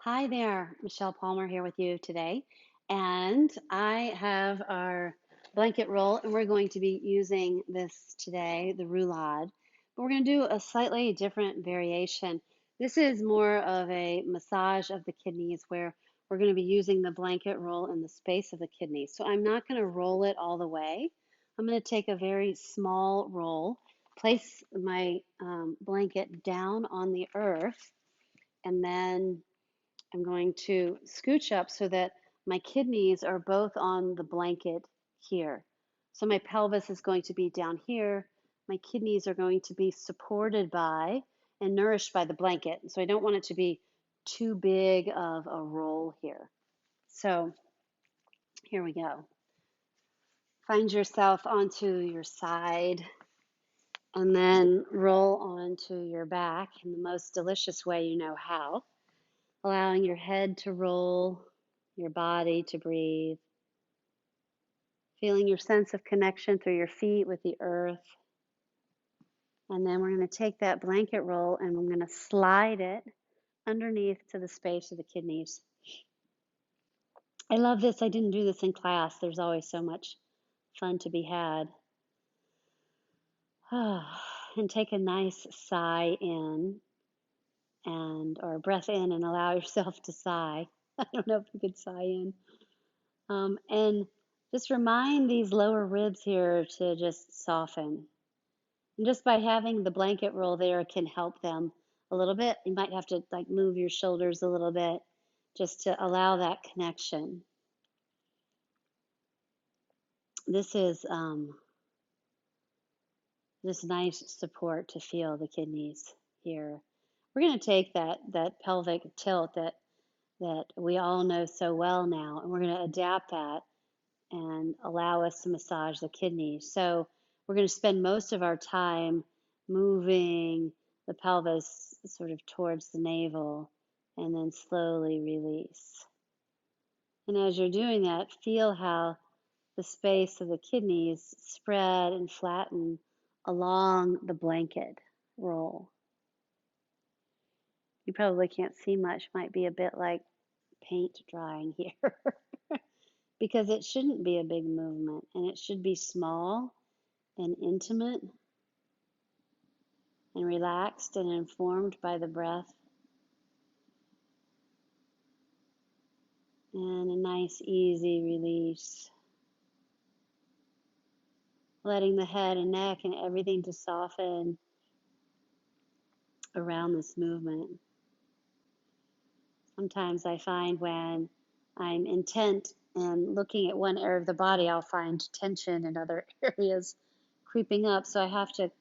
Hi there, Michelle Palmer here with you today. And I have our blanket roll, and we're going to be using this today, the roulade. But we're going to do a slightly different variation. This is more of a massage of the kidneys where we're going to be using the blanket roll in the space of the kidneys. So I'm not going to roll it all the way. I'm going to take a very small roll, place my blanket down on the earth, and then I'm going to scooch up so that my kidneys are both on the blanket here. So my pelvis is going to be down here. My kidneys are going to be supported by and nourished by the blanket. So I don't want it to be too big of a roll here. So here we go. Find yourself onto your side and then roll onto your back in the most delicious way you know how, allowing your head to roll, your body to breathe, feeling your sense of connection through your feet with the earth. And then we're going to take that blanket roll and we're going to slide it underneath to the space of the kidneys. I love this. I didn't do this in class. There's always so much fun to be had. And take a nice sigh in or a breath in and allow yourself to sigh. I don't know if you could sigh in. And just remind these lower ribs here to just soften. And just by having the blanket roll there can help them a little bit. You might have to like move your shoulders a little bit just to allow that connection. This is just nice support to feel the kidneys here. We're going to take that pelvic tilt that we all know so well now, and we're going to adapt that and allow us to massage the kidneys. So we're going to spend most of our time moving the pelvis sort of towards the navel and then slowly release. And as you're doing that, feel how the space of the kidneys spread and flatten along the blanket roll. You probably can't see much, might be a bit like paint drying here. Because it shouldn't be a big movement and it should be small and intimate and relaxed and informed by the breath and a nice easy release, letting the head and neck and everything to soften around this movement. Sometimes I find when I'm intent and looking at one area of the body, I'll find tension in other areas creeping up. So I have to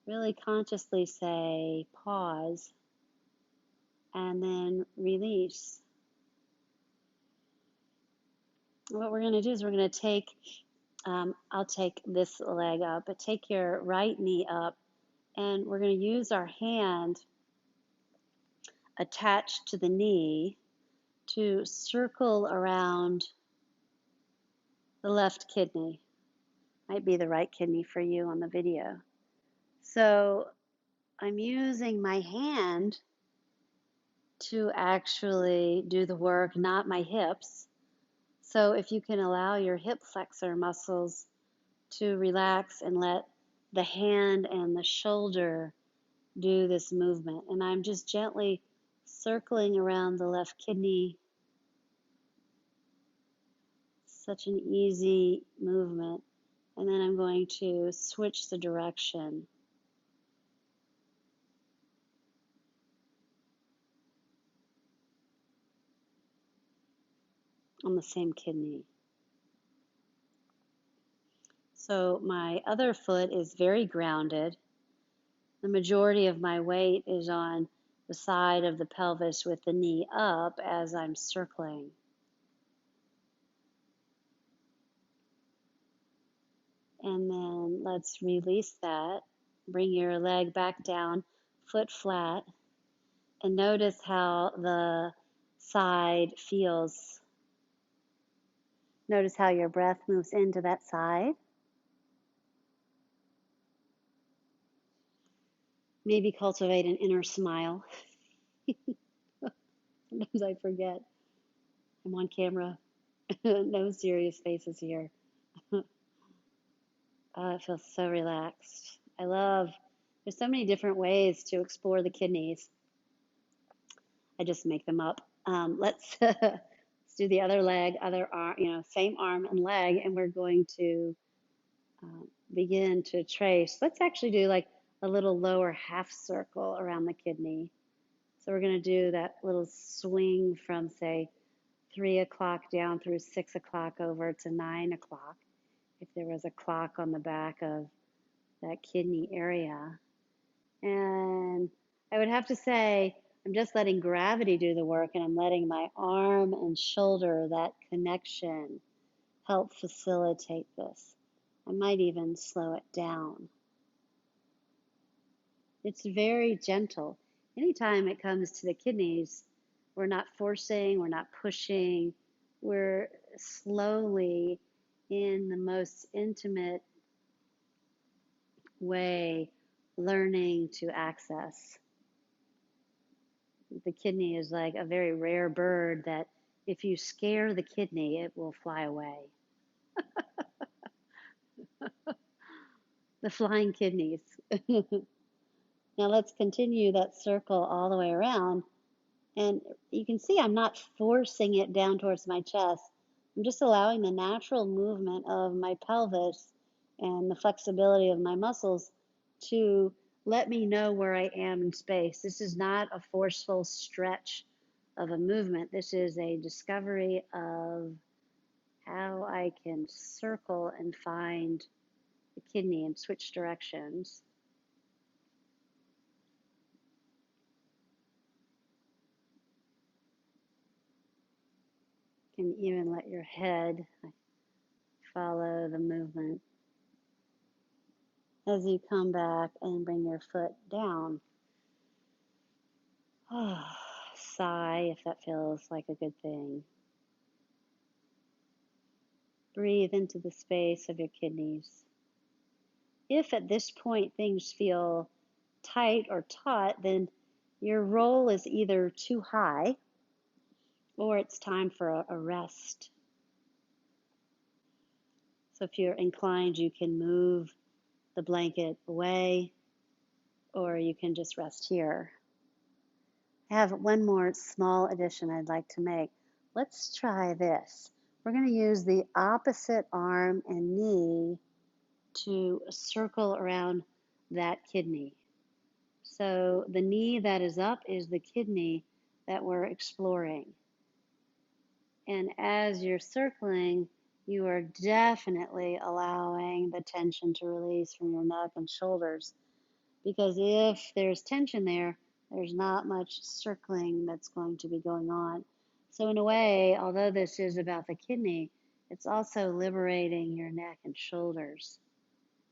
really consciously say pause and then release. What we're going to do is we're going to take, I'll take this leg up, but take your right knee up, and we're going to use our hand attached to the knee to circle around the left kidney. Might be the right kidney for you on the video. So I'm using my hand to actually do the work, not my hips. So if you can allow your hip flexor muscles to relax and let the hand and the shoulder do this movement. And I'm just gently circling around the left kidney. Such an easy movement. And then I'm going to switch the direction. On the same kidney. So my other foot is very grounded. The majority of my weight is on the side of the pelvis with the knee up as I'm circling. And then let's release that. Bring your leg back down, foot flat, and notice how the side feels. Notice how your breath moves into that side. Maybe cultivate an inner smile. Sometimes I forget I'm on camera. No serious faces here. It feels so relaxed. There's so many different ways to explore the kidneys. I just make them up. Let's do the other leg, other arm, same arm and leg, and we're going to begin to trace. Let's actually do like a little lower half circle around the kidney. So we're going to do that little swing from, say, 3 o'clock down through 6 o'clock over to 9 o'clock. If there was a clock on the back of that kidney area. And I would have to say, I'm just letting gravity do the work, and I'm letting my arm and shoulder, that connection, help facilitate this. I might even slow it down. It's very gentle. Anytime it comes to the kidneys, we're not forcing, we're not pushing, we're slowly, in the most intimate way, learning to access. The kidney is like a very rare bird that if you scare the kidney, it will fly away. The flying kidneys. Now let's continue that circle all the way around. And you can see I'm not forcing it down towards my chest. I'm just allowing the natural movement of my pelvis and the flexibility of my muscles to let me know where I am in space. This is not a forceful stretch of a movement. This is a discovery of how I can circle and find the kidney and switch directions. You can even let your head follow the movement as you come back and bring your foot down. Sigh if that feels like a good thing. Breathe into the space of your kidneys. If at this point things feel tight or taut, then your roll is either too high or it's time for a rest. So if you're inclined, you can move the blanket away, or you can just rest here. I have one more small addition I'd like to make. Let's try this. We're going to use the opposite arm and knee to circle around that kidney. So the knee that is up is the kidney that we're exploring. And as you're circling, you are definitely allowing the tension to release from your neck and shoulders. Because if there's tension there, there's not much circling that's going to be going on. So in a way, although this is about the kidney, it's also liberating your neck and shoulders.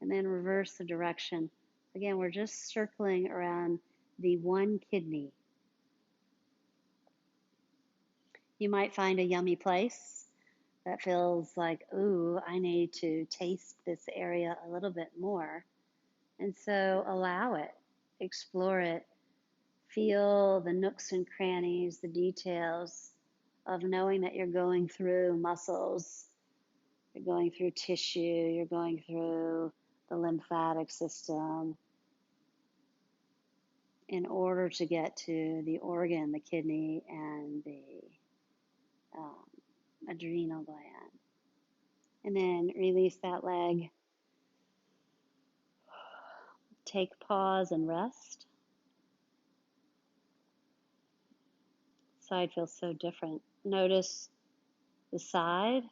And then reverse the direction. Again, we're just circling around the one kidney. You might find a yummy place that feels like, ooh, I need to taste this area a little bit more. And so allow it, explore it, feel the nooks and crannies, the details of knowing that you're going through muscles, you're going through tissue, you're going through the lymphatic system in order to get to the organ, the kidney, and the adrenal gland. And then release that leg. Take pause and rest. Side feels so different. Notice the side.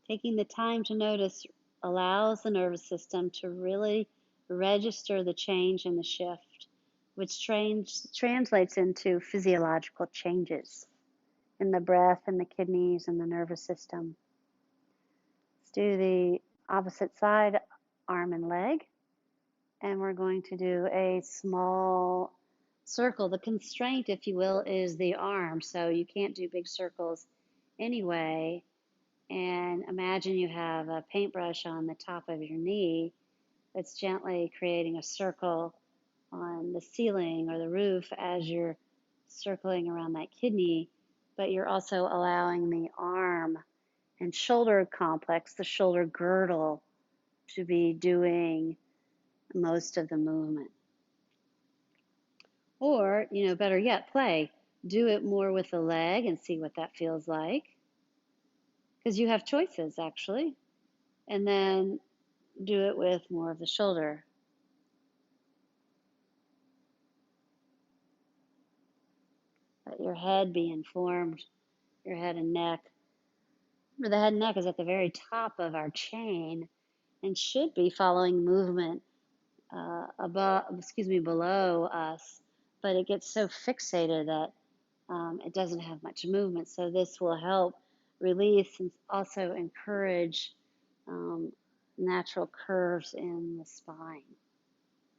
Taking the time to notice allows the nervous system to really register the change and the shift, which translates into physiological changes in the breath and the kidneys and the nervous system. Let's do the opposite side, arm and leg. And we're going to do a small circle. The constraint, if you will, is the arm. So you can't do big circles anyway. And imagine you have a paintbrush on the top of your knee that's gently creating a circle on the ceiling or the roof as you're circling around that kidney, but you're also allowing the arm and shoulder complex, the shoulder girdle, to be doing most of the movement. Or, better yet, play. Do it more with the leg and see what that feels like. Because you have choices, actually. And then do it with more of the shoulder. Let your head be informed, your head and neck. Remember, the head and neck is at the very top of our chain and should be following movement below us, but it gets so fixated that it doesn't have much movement. So this will help release and also encourage um, natural curves in the spine.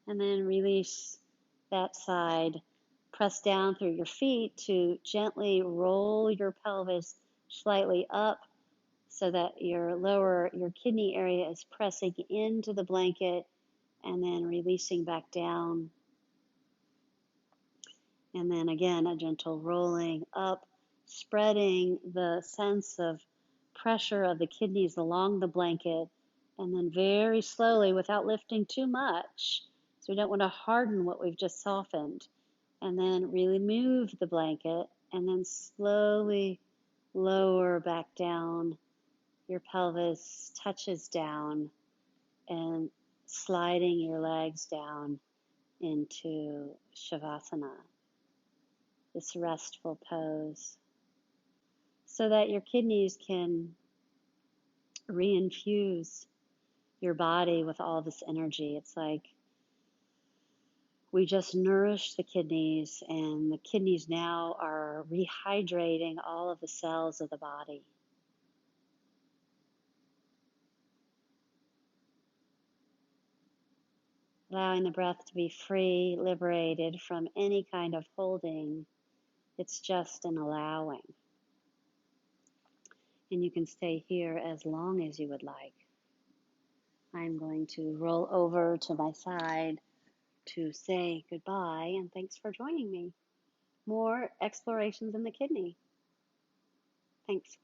And then release that side. Press down through your feet to gently roll your pelvis slightly up so that your kidney area is pressing into the blanket and then releasing back down. And then again, a gentle rolling up, spreading the sense of pressure of the kidneys along the blanket, and then very slowly, without lifting too much, so we don't want to harden what we've just softened, and then remove the blanket, and then slowly lower back down. Your pelvis touches down and sliding your legs down into Shavasana, this restful pose, so that your kidneys can reinfuse your body with all this energy. It's like we just nourished the kidneys, and the kidneys now are rehydrating all of the cells of the body. Allowing the breath to be free, liberated from any kind of holding. It's just an allowing. And you can stay here as long as you would like. I'm going to roll over to my side to say goodbye, and thanks for joining me. More explorations in the kidney. Thanks.